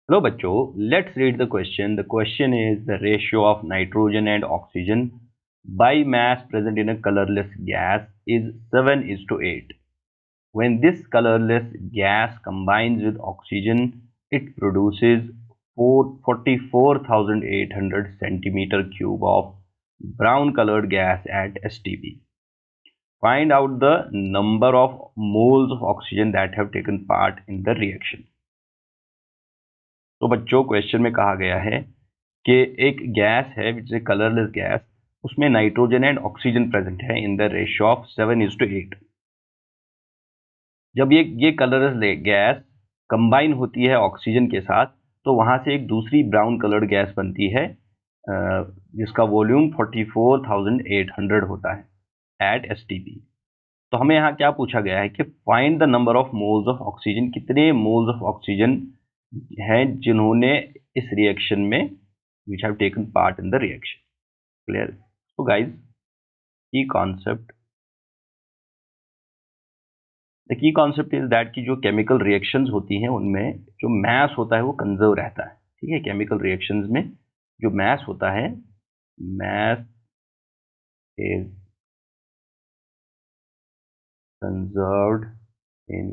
Hello बच्चों, let's read the question. The question is the ratio of nitrogen and oxygen by mass present in a colorless gas is 7:8. When this colorless gas combines with oxygen, it produces 44,800 centimeter cube of brown colored gas at STP. Find out the number of moles of oxygen that have taken part in the reaction. तो बच्चों question में कहा गया है कि एक gas है which is colourless gas, उसमें नाइट्रोजन एंड ऑक्सीजन प्रेजेंट है इन द रेशियो ऑफ 7:8। जब ये कलरलेस गैस कंबाइन होती है ऑक्सीजन के साथ तो वहां से एक दूसरी ब्राउन कलर्ड गैस बनती है जिसका वॉल्यूम 44,800 होता है एट STP। तो हमें यहाँ क्या पूछा गया है कि find the number of moles of oxygen, कितने मोल्स ऑफ ऑक्सीजन हैं जिन्होंने इस रिएक्शन में which have taken part in the reaction. Clear? So guys, key concept, the key concept is that कि जो केमिकल रिएक्शंस होती हैं उनमें जो मैस होता है वो कंजर्व रहता है। ठीक है, केमिकल रिएक्शंस में जो मैस होता है, mass is conserved in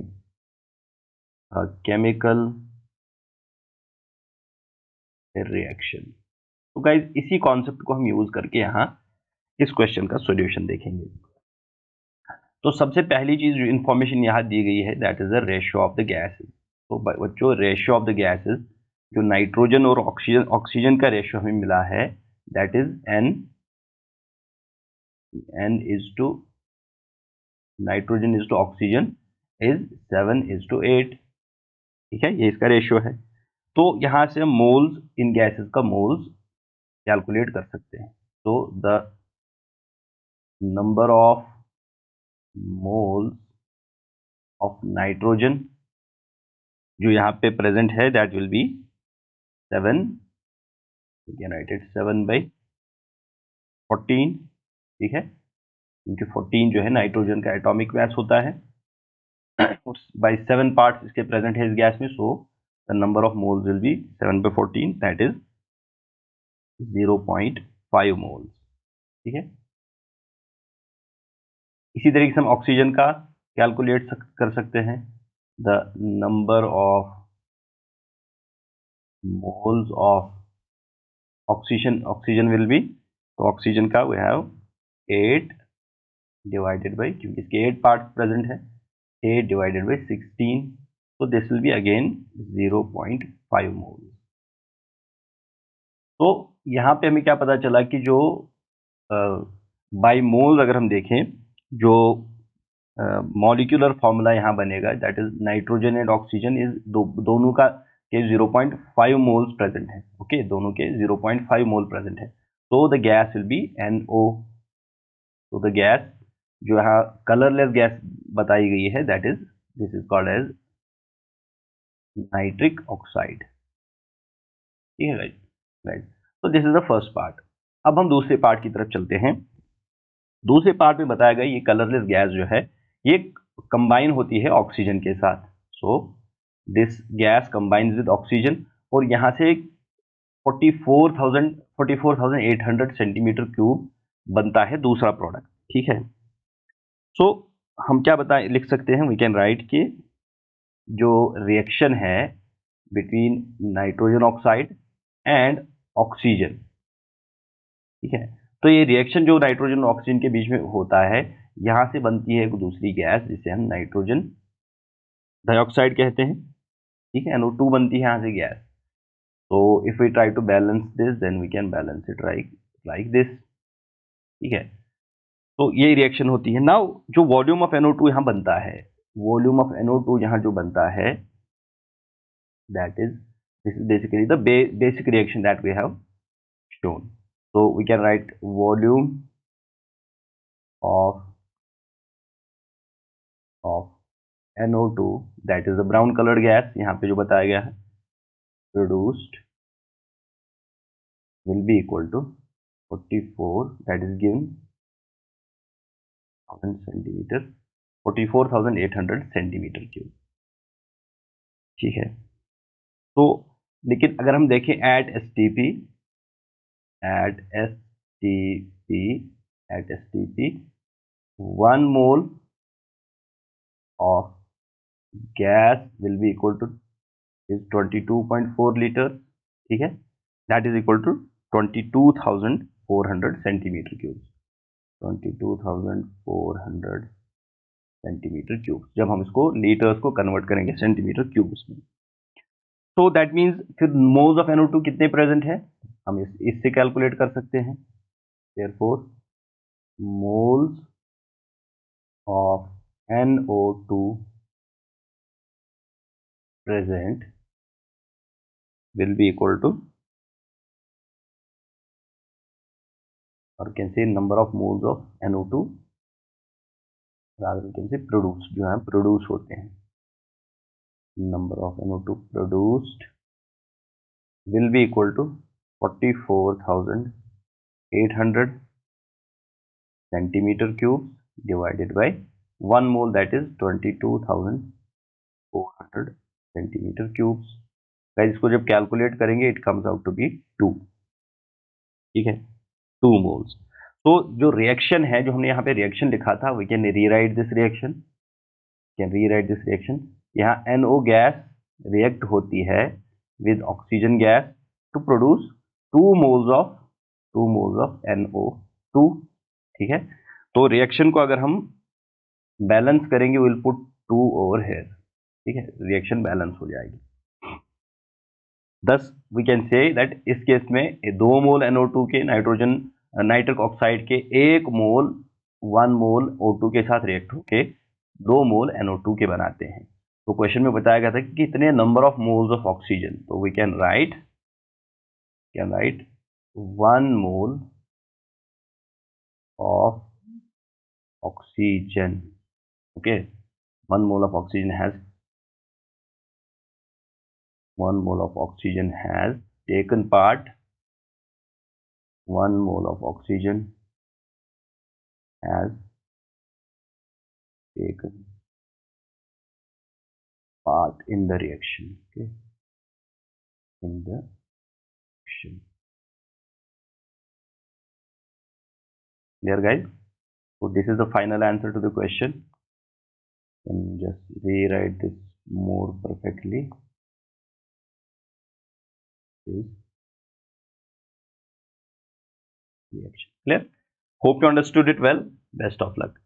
a chemical reaction. तो गाइज इसी कॉन्सेप्ट को हम यूज करके यहाँ इस क्वेश्चन का सॉल्यूशन देखेंगे। तो सबसे पहली चीज जो इंफॉर्मेशन यहाँ दी गई है that is the ratio of the gases. तो बच्चों रेशियो ऑफ द गैसेस, जो नाइट्रोजन और ऑक्सीजन का रेशियो हमें मिला है that is n is to nitrogen is to oxygen is 7:8। ठीक है, ये इसका रेशियो है। तो यहाँ से हम मोल्स इन गैसेस का मोल्स कैलकुलेट कर सकते हैं। तो the number of moles of nitrogen जो यहाँ पे प्रेजेंट है that will be 7, we can write it 7/14। ठीक है, क्योंकि 14 जो है नाइट्रोजन का एटॉमिक मास होता है बाई 7 पार्ट्स इसके प्रेजेंट है इस गैस में, so the number of moles will be 7/14 that is 0.5 moles. ठीक है, इसी तरीके से हम ऑक्सीजन का कैलकुलेट कर सकते हैं। The number of moles of oxygen will be, तो ऑक्सीजन का वी हैव 8 डिवाइडेड बाई, क्योंकि इसके 8 पार्ट प्रेजेंट है, 8 डिवाइडेड बाई 16, तो दिस विल बी अगेन 0.5 मोल। तो यहाँ पे हमें क्या पता चला कि जो बाई मोल अगर हम देखें, जो मॉलिक्यूलर फॉर्मूला यहाँ बनेगा that is nitrogen and oxygen is दोनों का के 0.5 मोल्स प्रेजेंट है। ओके, दोनों के 0.5 मोल प्रेजेंट है, तो the gas will be NO। तो द गैस जो यहाँ कलरलेस गैस बताई गई है that is this is called as nitric oxide. ठीक है राइट। तो this is the first part. अब हम दूसरे पार्ट की तरफ चलते हैं। दूसरे पार्ट में बताया गया ये कलरलेस गैस जो है ये कंबाइन होती है ऑक्सीजन के साथ। So this gas combines with oxygen और यहाँ से 44,800 सेंटीमीटर क्यूब बनता है दूसरा प्रोडक्ट। ठीक है, सो हम क्या लिख सकते हैं, वी कैन राइट कि जो रिएक्शन है between nitrogen oxide and oxygen. ठीक है, तो ये रिएक्शन जो नाइट्रोजन और ऑक्सीजन के बीच में होता है यहां से बनती है एक दूसरी गैस जिसे हम नाइट्रोजन डाइऑक्साइड कहते हैं। ठीक है, NO2 बनती है यहां से गैस। तो if we try to balance this then we can balance it like this. ठीक है, तो ये रिएक्शन होती है। नाउ जो वॉल्यूम ऑफ NO2 यहाँ बनता है, वॉल्यूम ऑफ NO2 यहाँ जो बनता है that is this is basically the basic reaction that we have shown. So we can write volume of NO2 that is the brown colored gas यहाँ पे जो बताया गया है produced will be equal to 44 that is given 1000 centimeter 44,800 centimetre cube. ठीक है, तो लेकिन अगर हम देखें at S T P, one mole of gas will be equal to is 22.4 litre, ठीक है, that is equal to 22,400 centimetre cube, 22,400 centimetre cube. जब हम इसको लीटर्स को कन्वर्ट करेंगे सेंटीमीटर क्यूब्स में, तो दैट मीन्स फिर मोल्स ऑफ NO2 कितने प्रेजेंट है, हम इससे कैलकुलेट कर सकते हैं। Therefore moles of NO2 present will be equal to, or can say number of moles of NO2, rather we can say produced, जो है प्रोड्यूस होते हैं, number of NO2 produced will be equal to 44,800 centimeter cubes divided by 1 mole, that is 22,400 centimeter cubes। Guys इसको जब calculate करेंगे it comes out to be 2, ठीक है, 2 moles. तो जो रिएक्शन है, जो हमने यहाँ पे रिएक्शन लिखा था, we can rewrite this reaction, यहाँ NO गैस रिएक्ट होती है with oxygen gas to produce 2 moles of NO2, ठीक है। तो रिएक्शन को अगर हम बैलेंस करेंगे, विल पुट 2 ओवर हियर, ठीक है, रिएक्शन बैलेंस हो जाएगी। दस वी कैन से दैट इस केस में 2 मोल NO2 के नाइट्रिक ऑक्साइड के 1 मोल 1 मोल O2 के साथ रिएक्ट होके 2 मोल NO2 के बनाते हैं। तो क्वेश्चन में बताया गया था कि कितने number of moles of oxygen, तो we can write 1 mole of oxygen, okay, 1 mole of oxygen has taken part, 1 mole of oxygen has taken part in the reaction, okay, in the reaction. Clear guys? So this is the final answer to the question, and just rewrite this more perfectly. This reaction. Clear? Hope you understood it well. Best of luck.